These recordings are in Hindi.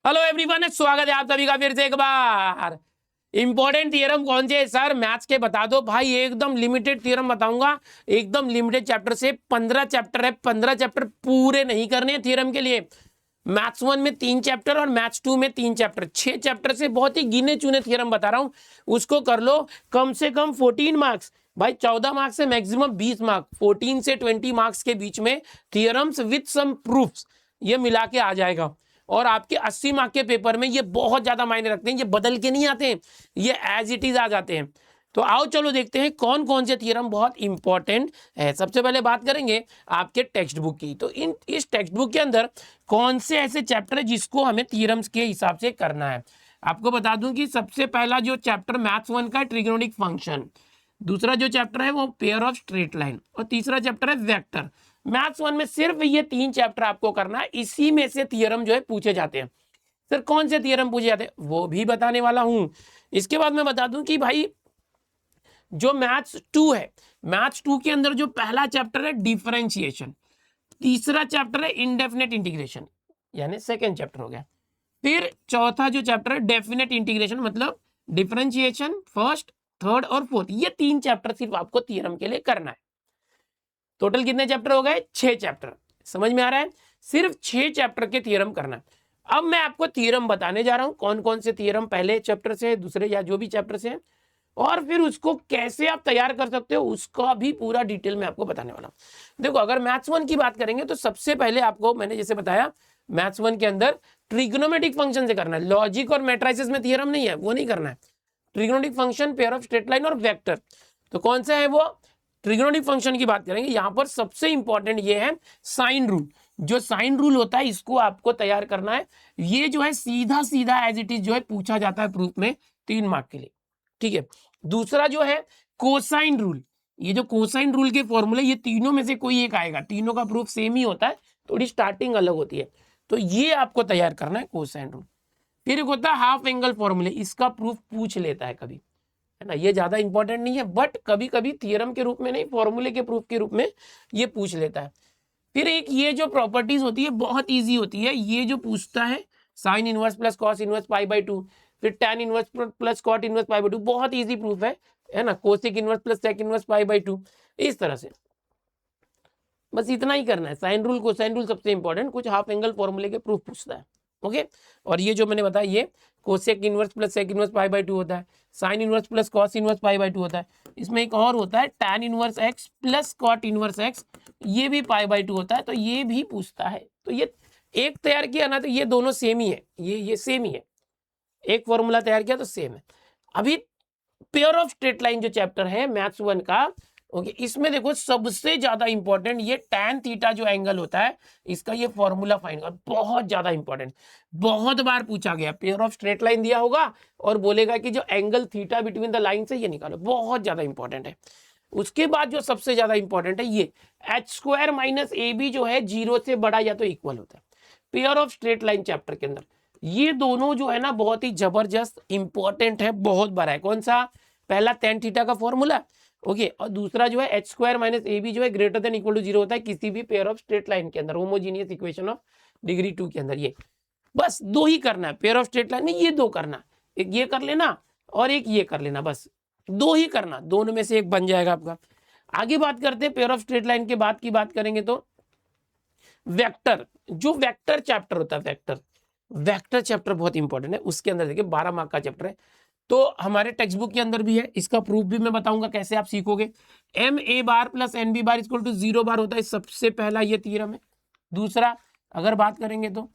हेलो एवरीवन, स्वागत है आप सभी का फिर से एक बार। इंपॉर्टेंट थियरम कौन से सर मैथ्स के बता दो भाई। एकदम लिमिटेड थियरम बताऊंगा, एकदम लिमिटेड चैप्टर से। 15 चैप्टर है, 15 चैप्टर पूरे नहीं करने हैं थियरम के लिए। मैथ्स 1 में 3 चैप्टर और मैथ्स 2 में 3 चैप्टर, 6 चैप्टर से बहुत ही गिने चुने थियरम बता रहा हूं, उसको कर लो। कम से कम 14 मार्क्स भाई, 14 मार्क्स से मैक्सिमम 20 मार्क्स, 14 से 20 मार्क्स के बीच में थियरम्स विद सम प्रूफ्स ये मिला के आ जाएगा। और आपके 80 मार्क के पेपर में ये बहुत ज्यादा मायने रखते हैं, ये बदल के नहीं आते हैं, ये एज इट इज आ जाते हैं। तो आओ चलो देखते हैं कौन कौन से थियरम बहुत इंपॉर्टेंट है। सबसे पहले बात करेंगे आपके टेक्स्ट बुक की। तो इस टेक्स्ट बुक के अंदर कौन से ऐसे चैप्टर है जिसको हमें थियरम्स के हिसाब से करना है। आपको बता दूं कि सबसे पहला जो चैप्टर मैथ्स 1 का ट्रिग्नोमेट्रिक फंक्शन, दूसरा जो चैप्टर है वो पेयर ऑफ स्ट्रेट लाइन, और तीसरा चैप्टर है वेक्टर। मैथ्स 1 में सिर्फ ये 3 चैप्टर आपको करना है, इसी में से थियरम जो है पूछे जाते हैं। सर कौन से थियरम पूछे जाते हैं वो भी बताने वाला हूं। इसके बाद मैं बता दूं कि भाई जो मैथ्स 2 है, मैथ्स 2 के अंदर जो पहला चैप्टर है डिफरेंशिएशन, तीसरा चैप्टर है इंडेफिनेट इंटीग्रेशन, यानी सेकेंड चैप्टर हो गया। फिर चौथा जो चैप्टर है डेफिनेट इंटीग्रेशन, मतलब डिफरेंशिएशन फर्स्ट, थर्ड और फोर्थ, ये 3 चैप्टर सिर्फ आपको थियरम के लिए करना है। टोटल कितने चैप्टर हो गए? 6 चैप्टर। समझ में आ रहा है? सिर्फ 6 चैप्टर के थियरम करना है। अब मैं आपको थियरम बताने जा रहा हूं, कौन कौन से थियरम पहले चैप्टर से, दूसरे या जो भी चैप्टर से, और फिर उसको कैसे आप तैयार कर सकते हो उसका भी पूरा डिटेल में आपको बताने वाला हूं। देखो, अगर मैथ्स 1 की बात करेंगे तो सबसे पहले आपको मैंने जैसे बताया मैथ्स 1 के अंदर ट्रिग्नोमेट्रिक फंक्शन से करना है। लॉजिक और मैट्रिसेस में थियरम नहीं है, वो नहीं करना है। Trigonometric function, pair of straight line और वेक्टर। तो कौन सा है वो? ट्रिग्नोमेट्रिक फंक्शन की बात करेंगे। यहां पर सबसे इंपॉर्टेंट ये है साइन रूल। जो साइन रूल होता है इसको आपको तैयार करना है। ये जो है सीधा सीधा एज इट इज जो है पूछा जाता है प्रूफ में 3 मार्क के लिए। ठीक है। दूसरा जो है कोसाइन रूल। ये जो कोसाइन रूल के फॉर्मूले, ये तीनों में से कोई एक आएगा, तीनों का प्रूफ सेम ही होता है, थोड़ी स्टार्टिंग अलग होती है। तो ये आपको तैयार करना है कोसाइन रूल। फिर एक होता है हाफ एंगल फॉर्मूले, इसका प्रूफ पूछ लेता है कभी, है ना। ये ज्यादा इंपॉर्टेंट नहीं है, बट कभी कभी थियरम के रूप में नहीं, फॉर्मूले के प्रूफ के रूप में ये पूछ लेता है। फिर एक ये जो प्रॉपर्टीज होती है बहुत इजी होती है, ये जो पूछता है sine inverse plus cos inverse pi by 2, फिर tan inverse plus cot inverse pi by 2, बहुत इजी प्रूफ है ना। Cosec inverse plus sec inverse pi by 2, इस तरह से। बस इतना ही करना है। साइन रूल, कोसाइन रूल सबसे इंपॉर्टेंट, कुछ हाफ एंगल फॉर्मूले के प्रूफ पूछता है। ओके। और ये जो मैंने बताया ये cosec inverse plus sec inverse pi by 2 होता है, sine inverse plus cos inverse pi by 2 होता है। इसमें एक और होता है tan inverse X plus cot inverse X, ये भी पाई बाई 2 होता है, तो ये भी पूछता है। तो ये एक तैयार किया ना तो ये दोनों सेम ही है, ये सेम ही है। एक फॉर्मूला तैयार किया तो सेम है। अभी पेयर ऑफ स्ट्रेट लाइन जो चैप्टर है मैथ्स 1 का, ओके, इसमें देखो सबसे ज्यादा इंपॉर्टेंट ये टैन थीटा जो एंगल होता है, इसका ये फॉर्मूला फाइंड कर, बहुत ज्यादा इंपॉर्टेंट, बहुत बार पूछा गया। पेयर ऑफ स्ट्रेट लाइन दिया होगा और बोलेगा कि जो angle theta between the line से ये निकालो, बहुत ज्यादा इंपॉर्टेंट है। उसके बाद जो सबसे ज्यादा इंपॉर्टेंट है ये H square minus A B जो है 0 से बड़ा या तो इक्वल होता है pair of straight line chapter के अंदर। ये दोनों जो है ना बहुत ही जबरदस्त इंपॉर्टेंट है, बहुत बड़ा है। कौन सा? पहला tan थीटा का फॉर्मूला, ओके, और दूसरा जो है H square minus A B जो है ग्रेटर देन इक्वल टू 0 होता है किसी भी पेयर ऑफ स्ट्रेट लाइन के अंदर, होमोजीनियस इक्वेशन ऑफ डिग्री 2 के अंदर। ये बस दो ही करना है पेयर ऑफ स्ट्रेट लाइन में, ये दो करना, एक ये कर लेना और एक ये कर लेना, बस दो ही करना, दोनों में से एक बन जाएगा आपका। आगे बात करते हैं पेयर ऑफ स्ट्रेट लाइन के बाद की बात करेंगे तो वेक्टर, जो वेक्टर चैप्टर होता है, वेक्टर चैप्टर बहुत इंपॉर्टेंट है। उसके अंदर देखिए 12 मार्क का चैप्टर है, तो हमारे टेक्स्ट बुक के अंदर भी है, इसका प्रूफ भी मैं बताऊंगा कैसे आप सीखोगे। M A bar plus N B bar equal to 0 bar होता है, सबसे पहला ये थ्योरम है। दूसरा अगर बात करेंगे तो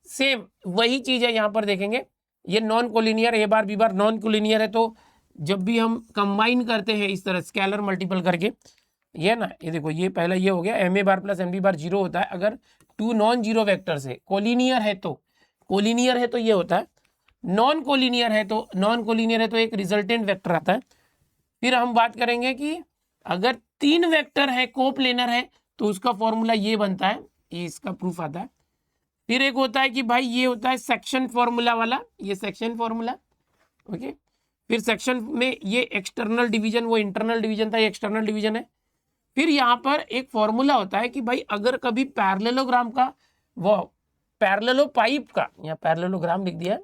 सेम वही चीज है, यहां पर देखेंगे ये नॉन कोलिनियर, ए बार बी बार नॉन कोलिनियर है, तो जब भी हम कंबाइन करते हैं इस तरह स्केलर मल्टीपल करके, ये ना, ये देखो ये पहला ये हो गया M A bar plus N B bar 0 होता है अगर टू नॉन जीरो वेक्टर्स है। कोलिनियर है तो, कोलिनियर है तो ये होता है, नॉन कोलिनियर है तो, नॉन कोलिनियर है तो एक रिजल्टेंट वेक्टर आता है। फिर हम बात करेंगे कि अगर 3 वेक्टर है कोप्लेनर है तो उसका फॉर्मूला ये बनता है, ये इसका प्रूफ आता है। फिर एक होता है कि भाई ये होता है सेक्शन फॉर्मूला वाला, ये सेक्शन फॉर्मूला, ओके। फिर सेक्शन में ये एक्सटर्नल डिवीजन, वो इंटरनल डिवीजन था, ये एक्सटर्नल डिवीजन है। फिर यहाँ पर एक फॉर्मूला होता है कि भाई अगर कभी पैरेललोग्राम का वो पैरेललोपाइप का, यहाँ पैरेललोग्राम लिख दिया है,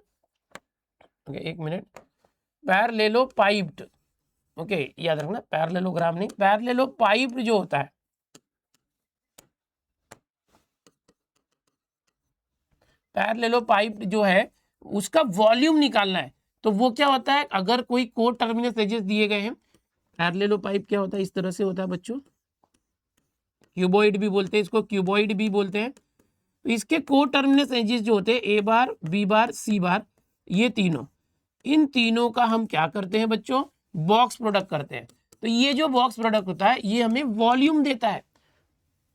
ओके एक मिनट, पैरेललोपाइप्ड, ओके याद रखना, पैरेललोग्राम नहीं, पैरेललोपाइप्ड जो होता है, पैरेललोपाइप्ड जो है उसका वॉल्यूम निकालना है। तो वो क्या होता है, अगर कोई को टर्मिनस एजेस दिए गए हैं, पैरेललोपाइप क्या होता है, इस तरह से होता है बच्चों, क्यूबॉइड भी बोलते हैं इसको, क्यूबॉइड भी बोलते हैं। तो इसके को टर्मिनस एजेस जो होते हैं ए बार, बी बार, सी बार, ये तीनों, इन तीनों का हम क्या करते हैं बच्चों, बॉक्स प्रोडक्ट करते हैं। तो ये जो बॉक्स प्रोडक्ट होता है ये हमें वॉल्यूम देता है।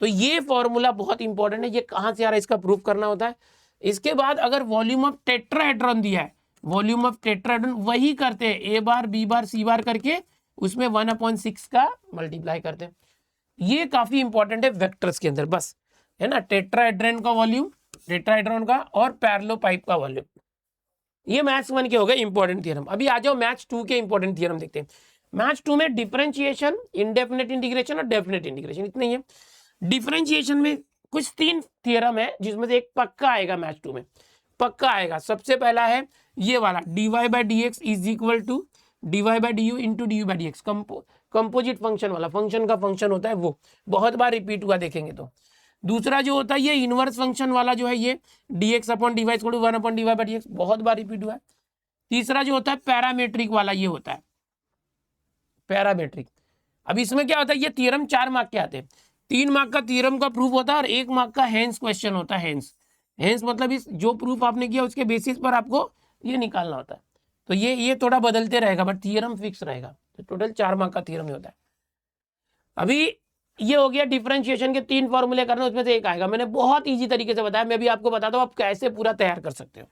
तो ये फॉर्मूला बहुत इंपॉर्टेंट है, ये कहां से आ रहा है इसका प्रूफ करना होता है। इसके बाद अगर वॉल्यूम ऑफ टेट्राहेड्रॉन दिया है, वॉल्यूम ऑफ टेट्राहेड्रॉन वही करते हैं, ए बार, बी बार, सी बार करके उसमें 1/6 का मल्टीप्लाई करते हैं। ये काफी इंपॉर्टेंट है वेक्टर्स के अंदर, बस है ना, टेट्राहेड्रॉन का वॉल्यूम, टेट्राहेड्रॉन का, और पैरेललोपाइप का वॉल्यूम। ये मैथ्स 1 के हो गए इंपॉर्टेंट थ्योरम। अभी आ जाओ मैथ्स 2 के इंपॉर्टेंट थ्योरम देखते हैं। मैथ्स 2 में डिफरेंशिएशन, इंडेफिनेट इंटीग्रेशन और डेफिनेट इंटीग्रेशन, इतने ही है। डिफरेंशिएशन में कुछ 3 थ्योरम है जिसमें से एक पक्का आएगा मैथ्स 2 में, पक्का आएगा। सबसे पहला है ये वाला, dy/dx is equal to dy/du into du/dx, composite function वाला, फंक्शन का फंक्शन होता है वो, बहुत बार रिपीट हुआ देखेंगे तो। दूसरा जो होता है ये इनवर्स फंक्शन वाला जो है, ये dx/dy = 1/dy/dx, बहुत बार रिपीट हुआ है। तीसरा जो होता है पैरामेट्रिक वाला, ये होता है पैरामेट्रिक। अब इसमें क्या होता है, ये थ्योरम 4 मार्क के आते हैं। 3 मार्क का थ्योरम का प्रूफ होता है और 1 मार्क का हेंस क्वेश्चन होता है। हेंस मतलब इस जो प्रूफ आपने किया उसके बेसिस पर आपको ये निकालना होता है। तो ये थोड़ा बदलते रहेगा बट थ्योरम फिक्स रहेगा। तो टोटल 4 मार्क का थ्योरम होता है। अभी ये हो गया डिफरेंशिएशन के 3 फॉर्मूले करना, उसमें से एक आएगा। मैंने बहुत ईजी तरीके से बताया, मैं भी आपको बताता हूँ आप कैसे पूरा तैयार कर सकते हो।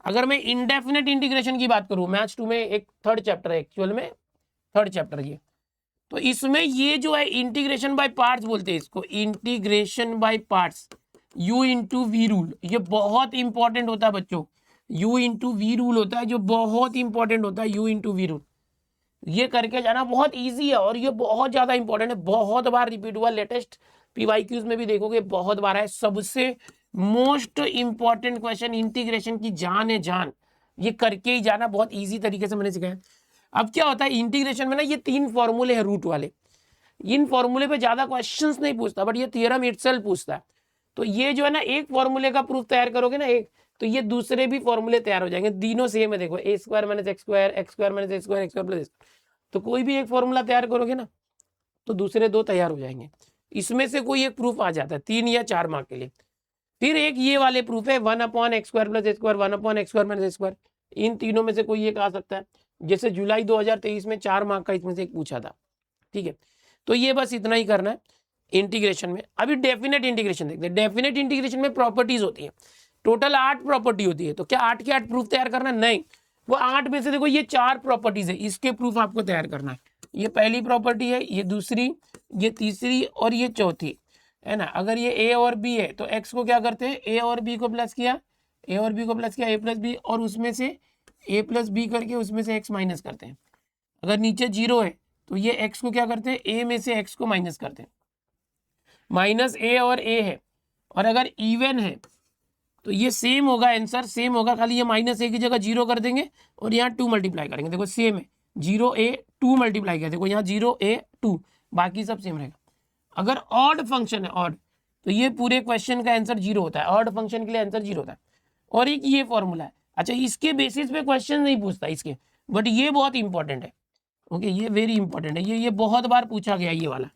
अगर मैं इंडेफिनेट इंटीग्रेशन की बात करूँ, मैथ्स 2 में एक 3rd चैप्टर है, एक्चुअल में 3rd चैप्टर ये, तो इसमें ये जो है इंटीग्रेशन बाय पार्ट्स बोलते हैं इसको, integration by parts, u into V rule, ये बहुत इंपॉर्टेंट होता है बच्चों। u इंटू वी रूल होता है जो बहुत इंपॉर्टेंट होता है, u इंटू वी रूल, ये करके जाना बहुत इजी है और ये बहुत ज्यादा इंपॉर्टेंट है, बहुत बार रिपीट हुआ, लेटेस्ट पीवाईक्यूज में भी देखोगे बहुत बार है। सबसे मोस्ट इंपॉर्टेंट क्वेश्चन इंटीग्रेशन की जान है, जान, ये करके ही जाना, बहुत इजी तरीके से मैंने सिखाया। अब क्या होता है इंटीग्रेशन में ना, ये 3 फॉर्मूले हैं रूट वाले, इन फॉर्मूले पे ज्यादा क्वेश्चंस नहीं पूछता बट ये थ्योरम इटसेल्फ पूछता है। तो ये जो है ना, एक फॉर्मूले का प्रूफ तैयार करोगे ना एक, तो ये दूसरे भी फॉर्मूले तैयार हो जाएंगे, तीनों सेम है। देखो a² - x², x² - a², x² + तो कोई भी एक फॉर्मूला तैयार करोगे ना तो दूसरे 2 तैयार हो जाएंगे। इसमें से कोई एक प्रूफ आ जाता है 3 या 4 मार्क के लिए। फिर एक ये वाले प्रूफ है 1/x² + a², 1/x² - a², इन तीनों में से कोई एक आ सकता है। जैसे जुलाई 2023 में 4 मार्क का इसमें से एक पूछा था, ठीक है। तो ये बस इतना ही करना है इंटीग्रेशन में। अभी डेफिनेट इंटीग्रेशन देखते हैं। डेफिनेट इंटीग्रेशन में प्रॉपर्टीज होती है, टोटल 8 प्रॉपर्टी होती है। तो क्या 8 के 8 प्रूफ तैयार करना? नहीं, वो 8 में से देखो ये 4 प्रॉपर्टीज है, इसके प्रूफ आपको तैयार करना है। ये पहली प्रॉपर्टी है, ये दूसरी, ये तीसरी और ये चौथी, है ना। अगर ये a और b है तो x को क्या करते हैं, a और b को प्लस किया, a और b को प्लस किया, a + b, और उसमें से a + b करके उसमें से x माइनस करते हैं। अगर नीचे 0 है तो ये x को क्या करते हैं, a में से x को माइनस करते हैं, माइनस a और a है। और अगर इवन है तो ये सेम होगा, आंसर सेम होगा, खाली ये -a की जगह 0 कर देंगे और यहाँ 2 मल्टीप्लाई करेंगे। देखो सेम है, 0a 2 मल्टीप्लाई किया, देखो यहाँ 0a 2, बाकी सब सेम रहेगा। अगर ऑड फंक्शन है, ऑड, तो ये पूरे क्वेश्चन का आंसर 0 होता है, ऑड फंक्शन के लिए आंसर 0 होता है। और एक ये फॉर्मूला है, अच्छा इसके बेसिस पे क्वेश्चन नहीं पूछता इसके, बट ये बहुत इंपॉर्टेंट है, ओके, ये वेरी इंपॉर्टेंट है, ये बहुत बार पूछा गया ये वाला,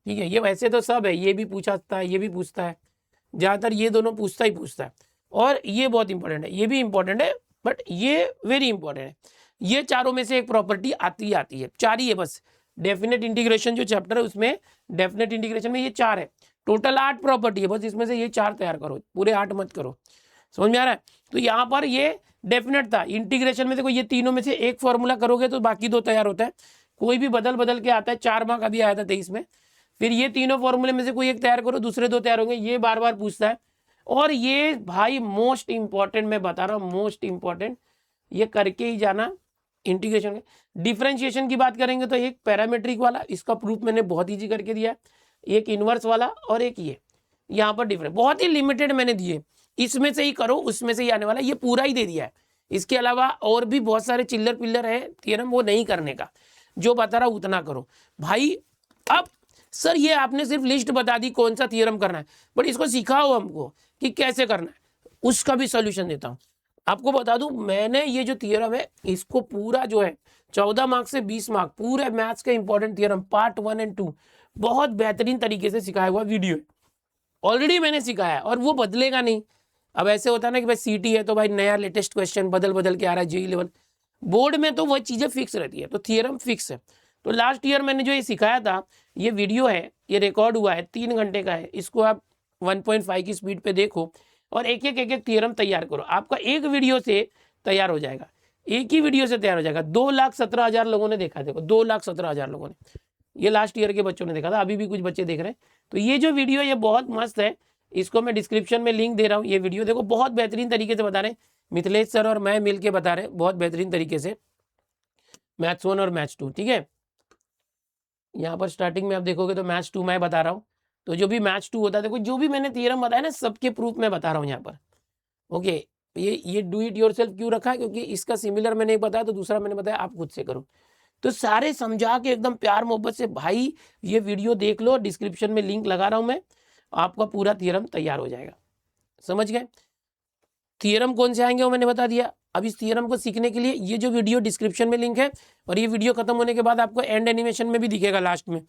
ठीक है। ये वैसे तो सब है, ये भी पूछता है, ये भी पूछता है, ज़्यादातर ये दोनों पूछता है। और ये बहुत इंपॉर्टेंट है, ये भी इंपॉर्टेंट है, बट ये वेरी इंपॉर्टेंट है। ये चारों में से एक प्रॉपर्टी आती है, 4 ही है बस। डेफिनेट इंटीग्रेशन जो चैप्टर है उसमें, डेफिनेट इंटीग्रेशन में ये 4 है, टोटल 8 प्रॉपर्टी है, बस इसमें से ये 4 तैयार करो, पूरे 8 मत करो, समझ में आ रहा है। तो यहाँ पर ये डेफिनेट था। इंटीग्रेशन में देखो ये तीनों में से एक फॉर्मूला करोगे तो बाकी 2 तैयार होता है, कोई भी बदल के आता है। 4 मार्क अभी आया था 23 में। फिर ये तीनों फॉर्मूले में से कोई एक तैयार करो, दूसरे 2 तैयार होंगे, ये बार बार पूछता है। और ये भाई मोस्ट इंपॉर्टेंट, मैं बता रहा हूँ मोस्ट इंपॉर्टेंट, ये करके ही जाना इंटीग्रेशन में। डिफरेंशिएशन की बात करेंगे तो एक पैरामेट्रिक वाला, इसका प्रूफ मैंने बहुत ईजी करके दिया है, एक इनवर्स वाला और एक ये यहाँ पर डिफरेंस बहुत ही लिमिटेड मैंने दिए। इसमें से ही करो, उसमें से ही आने वाला, ये पूरा ही दे दिया है। इसके अलावा और भी बहुत सारे चिल्लर पिल्लर है थ्योरम, वो नहीं करने का, जो बता रहा उतना करो भाई। अब सर ये आपने सिर्फ लिस्ट बता दी कौन सा थ्योरम करना है, बट इसको सिखाओ हमको कि कैसे करना है, उसका भी सोल्यूशन देता हूँ। आपको बता दूं, मैंने ये जो थ्योरम है इसको पूरा जो है 14 मार्क्स से 20 मार्क पूरे मैथ्स के इंपॉर्टेंट थ्योरम पार्ट 1 और 2 बहुत बेहतरीन तरीके से सिखाया हुआ वीडियो ऑलरेडी मैंने सिखाया, और वो बदलेगा नहीं। अब ऐसे होता है ना कि भाई सीटी है तो भाई नया लेटेस्ट क्वेश्चन बदल बदल के आ रहा है, जेई लेवल बोर्ड में तो वह चीजें फिक्स रहती है, तो थ्योरम फिक्स है। तो लास्ट ईयर मैंने जो ये सिखाया था, ये वीडियो है, ये रिकॉर्ड हुआ है, 3 घंटे का है, इसको आप 1.5 की स्पीड पे देखो और एक एक थ्योरम तैयार करो। आपका एक वीडियो से तैयार हो जाएगा, एक ही वीडियो से तैयार हो जाएगा। 2,17,000 लोगों ने देखा, देखो 2,17,000 लोगों ने, ये लास्ट ईयर के बच्चों ने देखा था, अभी भी कुछ बच्चे देख रहे हैं। तो ये जो वीडियो ये बहुत मस्त है, इसको मैं डिस्क्रिप्शन में लिंक दे रहा हूँ। ये वीडियो देखो, बहुत बेहतरीन तरीके से बता रहे हैं, मिथिलेश सर और मैं मिलके बता रहे हैं बहुत बेहतरीन तरीके से, मैथ्स 1 और मैथ्स 2, ठीक है। यहाँ पर स्टार्टिंग में आप देखोगे तो मैथ्स 2 मैं बता रहा हूँ, तो जो भी मैथ्स 2 होता है, देखो जो भी मैंने थ्योरम बताया ना, सबके प्रूफ में बता रहा हूँ यहाँ पर। ओके, ये डू इट योरसेल्फ क्यों रखा है, क्योंकि इसका सिमिलर मैंने एक बताया तो दूसरा मैंने बताया आप खुद से करो। तो सारे समझा के एकदम प्यार मोहब्बत से, भाई ये वीडियो देख लो, डिस्क्रिप्शन में लिंक लगा रहा हूं मैं, आपका पूरा थ्योरम तैयार हो जाएगा। समझ गए? थ्योरम कौन से आएंगे वो मैंने बता दिया। अब इस थ्योरम को सीखने के लिए ये जो वीडियो डिस्क्रिप्शन में लिंक है, और ये वीडियो खत्म होने के बाद आपको एंड एनिमेशन में भी दिखेगा लास्ट में,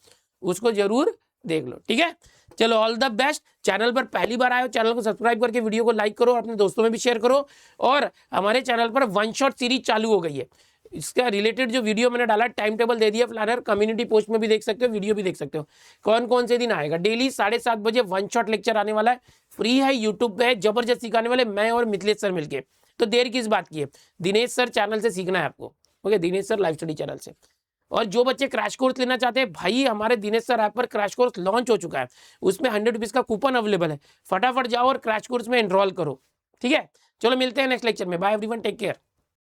उसको जरूर देख लो, ठीक है। चलो, ऑल द बेस्ट। चैनल पर पहली बार आए हो, चैनल को सब्सक्राइब करके वीडियो को लाइक करो, अपने दोस्तों में भी शेयर करो। और हमारे चैनल पर वन शॉट सीरीज चालू हो गई है, इसका रिलेटेड जो वीडियो मैंने डाला, टाइम टेबल दे दिया प्लानर, कम्युनिटी पोस्ट में भी देख सकते हो, वीडियो भी देख सकते हो। कौन कौन से दिन आएगा, डेली 7:30 बजे वन शॉट लेक्चर आने वाला है, फ्री है, यूट्यूब पे है, जबरदस्त सिखाने वाले मैं और मिथिलेश सर मिलके। तो देर किस बात की है, दिनेश सर चैनल से सीखना है आपको। Okay, Dinesh sir live study channel से। और जो बच्चे क्रैश कोर्स लेना चाहते हैं, भाई हमारे दिनेश सर ऐप पर क्रैश कोर्स लॉन्च हो चुका है, उसमें 100 रुपीज का कूपन अवेलेबल है, फटाफट जाओ और क्रैश कोर्स में एनरोल करो, ठीक है। चलो मिलते हैं नेक्स्ट लेक्चर में, बाय एवरीवन, टेक केयर।